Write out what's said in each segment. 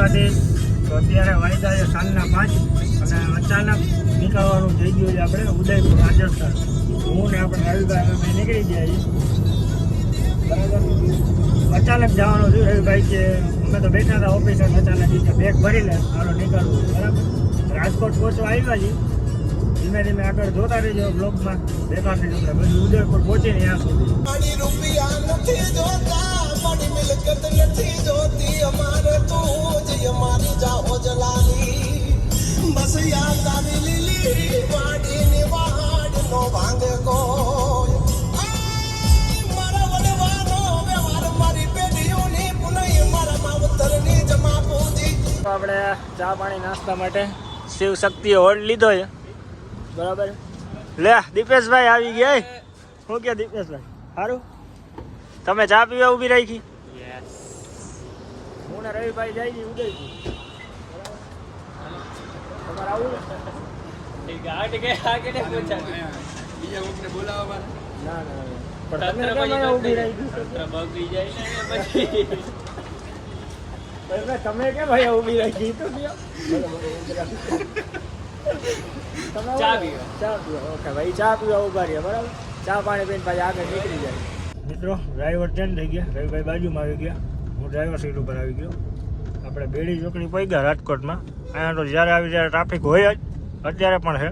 દ્વારકાથી. તો અત્યારે વાગ્યા છે સાંજના 5 અને અચાનક નીકળવાનું થઈ ગયું છે આપણે ઉદયપુર રાજસ્થાન. હું ને આપણે રવિભાઈ અમે નીકળી ગયા છીએ બરાબર. અચાનક જવાનું થયું. રવિભાઈ કે અમે તો બેઠા હતા ઓફિસર, અચાનક બેગ ભરી લે હાલો નીકળવું બરાબર. રાજકોટ પહોંચવા આવ્યા છીએ. ધીમે ધીમે આગળ જોતા રહીજો બ્લોગમાં દેખાશે તમને બધું ઉદયપુર પહોંચીને ત્યાં સુધી. આપણે ચા પાણી નાસ્તા માટે શિવ શક્તિએ હોલ્ડ લીધો છે બરાબર. લે દીપેશભાઈ આવી ગયા. શું કે દીપેશભાઈ સારું તમે ચા પીવા ઊભી રાખી? હું ને રવિભાઈ જાય છે ઉદયપુર. તમારે આવું ના તમે કેમ ભાઈ ઊભી રાખી? તો ચા પીવા ઓકે ભાઈ, ચા પીવા ઉભા રહ્યા બરાબર. ચા પાણી પીને પાછી આગળ નીકળી જાય. મિત્રો ડ્રાઈવર ચેન્જ થઈ ગયા. રવિભાઈ બાજુમાં આવી ગયા, હું ડ્રાઈવર સીટ ઉપર આવી ગયો. આપણે બેડી ચોકડી પહોંચી ગયા રાજકોટમાં. અહીંયા તો જ્યારે આવી ત્યારે ટ્રાફિક હોય જ, અત્યારે પણ છે.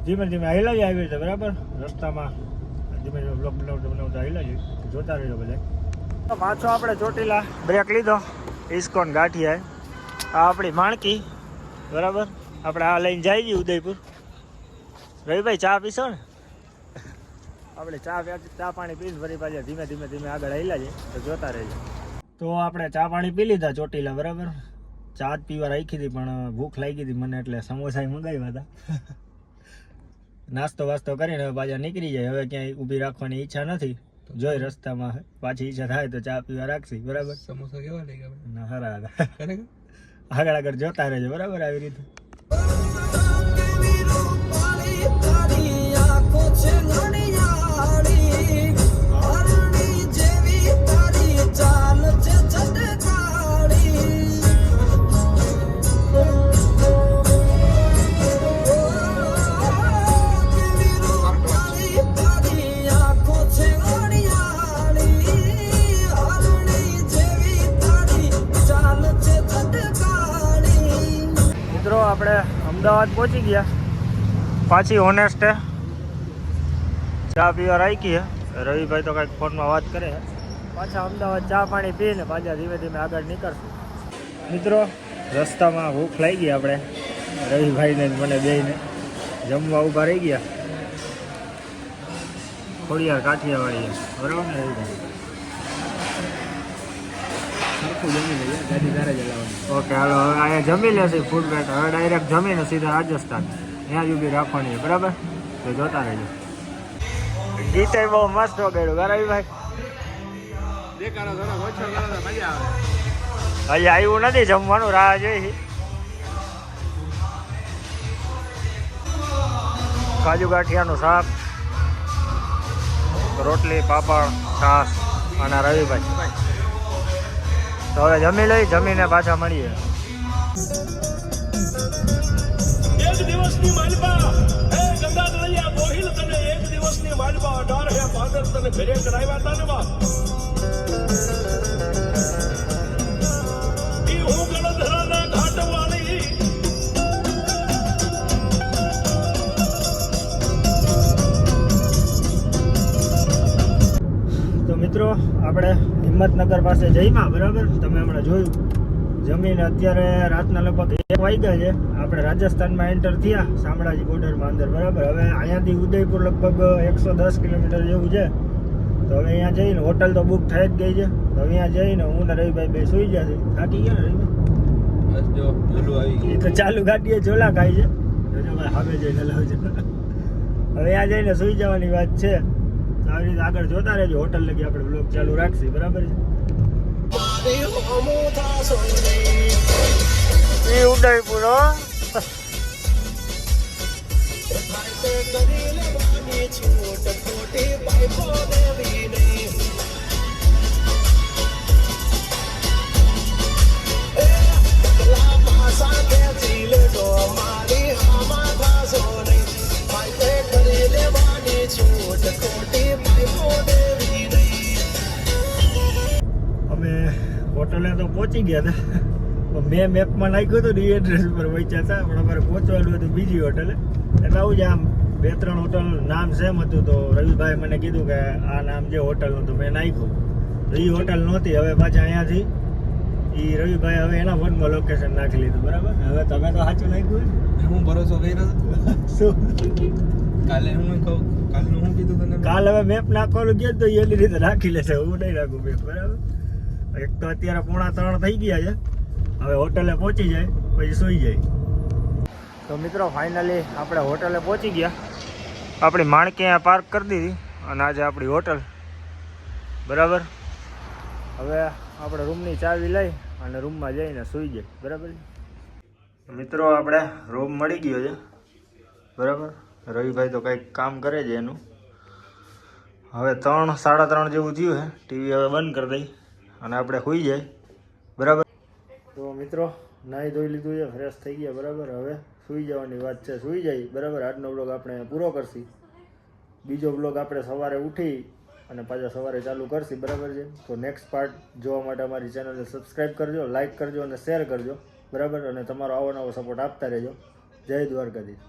ધીમે ધીમે હાલ્યા જ આવી રીતે બરાબર. રસ્તામાં ધીમે ધીમે બ્લોક બનાવતા હાલ્યા જઈએ, જોતા રહેજો બધા. પાછો આપણે ચોટીલા બ્રેક લીધો. ઇસ્કોન ગાંઠિયા આ આપણી માણકી બરાબર. આપણે આ લઈને જઈએ છીએ ઉદયપુર. રવિભાઈ ચા પીશો ને? આપણે ચા પાણી પીને ફરી પાછા ધીમે ધીમે ધીમે આગળ હાલ્યા છે તો જોતા રહેજો. તો આપણે ચા પાણી પી લીધા ચોટીલા બરાબર. ચા જ પીવા રાખી હતી પણ ભૂખ લાગી હતી મને એટલે સમોસા મંગાવ્યા હતા. નાસ્તો વાસ્તો કરીને હવે પાછા નીકળી જાય. હવે ક્યાંય ઊભી રાખવાની ઈચ્છા નથી. જોઈ રસ્તામાં પાછી ઈચ્છા થાય તો ચા પીવા રાખશી બરાબર. સમોસા કેવા લાગ્યા? ના સારા આગળ આગળ જોતા રહેજો બરાબર. આવી રીતે આપણે અમદાવાદ પહોંચી ગયા. પાછી ઓનેસ્ટે ચા પીવા રાખીએ. રવિભાઈ તો કંઈક ફોનમાં વાત કરે. પાછા અમદાવાદ ચા પાણી પીને પાછા ધીમે ધીમે આગળ નીકળશું. મિત્રો રસ્તામાં ભૂખ લાગી આપણે રવિભાઈને મને બેયને જમવા ઊભા રહી ગયા. ખોડિયાર કાઠિયાવાડી બરાબર ને રવિભાઈ? ઓકે હાલો હવે અહીંયા જમી લેશે ફૂડ બેટ. હવે ડાયરેક્ટ જમીને સીધા રાજસ્થાન ત્યાં જ ઊભી રાખવાની બરાબર. તો જોતા રહેજો. ગીતે બહુ મસ્ત વગાડ્યું રવિભાઈ. હજી આવ્યું નથી જમવાનું, રાહ જોઈ. કાજુ ગાંઠિયાનું શાક, રોટલી, પાપડ, છાશ અને રવિભાઈ. તો હવે જમી લઈ, જમીને પાછા મળીએ. એક દિવસની માલપા હે ગંગાધરૈયા ગોહિલ તને એક દિવસની માલપા 18 હે પાદર તને ઘરે કરાવ્યા હતા ને બા. ઈ હું ગણધરાના ઘાટ વાળી. તો મિત્રો આપણે હિંમતનગર પાસે જઈમાં બરાબર. તમે હમણાં જોયું જમીન. અત્યારે રાતના લગભગ 1 વાગ્યા છે. આપણે રાજસ્થાનમાં એન્ટર થયા શામળાજી બોર્ડરમાં અંદર બરાબર. હવે અહીંયાથી ઉદયપુર લગભગ 110 કિલોમીટર જેવું છે. તો હવે અહીંયા જઈને હોટલ તો બુક થઈ જ ગઈ છે. તો અહીંયા જઈને હું ને રવિભાઈ બે સુઈ ગયા છે. થાકી ગયા ને રવિભાઈ? એ તો ચાલુ ગાડીએ ઝોલા ખાઈ છે. હવે જઈને લાવજો. હવે અહીંયા જઈને સુઈ જવાની વાત છે. આવી રીતે આગળ જોતા રહેજો. હોટલ લગી આપણે બ્લોગ ચાલુ રાખશી બરાબર છે. ઉદયપુર હોટલે તો પહોંચી ગયા હતા, મેં મેપમાં નાખ્યું હતું ને એ એડ્રેસ ઉપર પહોંચ્યા હતા, પણ અમારે પહોંચવાનું હતું બીજી હોટલે. એટલે આવું જ આમ 2-3 હોટલ નામ સેમ હતું, તો રવિભાઈ મને કીધું કે આ નામ જે હોટલનું, તો મેં નાખ્યું. તો એ હોટલ નહોતી, હવે પાછા અહીંયાથી એ રવિભાઈ હવે એના ફોનમાં લોકેશન નાખી લીધું. બરાબર, હવે તમે તો સાચું નાખ્યું હોય. હું ભરોસો કર્યો શું કાલે હું કહું, કાલનું હું કીધું તને? કાલ હવે મેપ નાખવાનું ગયો તો એની રીતે નાખી લેશે, હું નહીં નાખું મેપ. બરાબર, એક તો અત્યારે 2:45 થઈ ગયા છે, હવે હોટલે પહોંચી જાય પછી સૂઈ જાય. તો મિત્રો ફાઇનલી આપણે હોટલે પહોંચી ગયા. આપણી માણકી અહીંયા પાર્ક કરી દીધી અને આજે આપણી હોટલ. બરાબર, હવે આપણે રૂમની ચાવી લઈ અને રૂમમાં જઈને સૂઈ જાય. બરાબર મિત્રો, આપણે રૂમ મળી ગયો છે. બરાબર, રવિભાઈ તો કંઈક કામ કરે છે એનું. હવે 3-3:30 જેવું થયું છે. ટીવી હવે બંધ કરી દઈ અને આપણે સૂઈ જાય. બરાબર, તો મિત્રો નાહી ધોઈ લીધું છે, ફ્રેશ થઈ ગયા. બરાબર, હવે સૂઈ જવાની વાત છે, સૂઈ જાય. બરાબર, આજનો બ્લોગ આપણે પૂરો કરશી. બીજો બ્લોગ આપણે સવારે ઉઠી અને પાછા સવારે ચાલુ કરશી. બરાબર છે, તો નેક્સ્ટ પાર્ટ જોવા માટે અમારી ચેનલને સબસ્ક્રાઈબ કરજો, લાઇક કરજો અને શેર કરજો. બરાબર, અને તમારો આવો નવો સપોર્ટ આપતા રહેજો. જય દ્વારકાધીશ.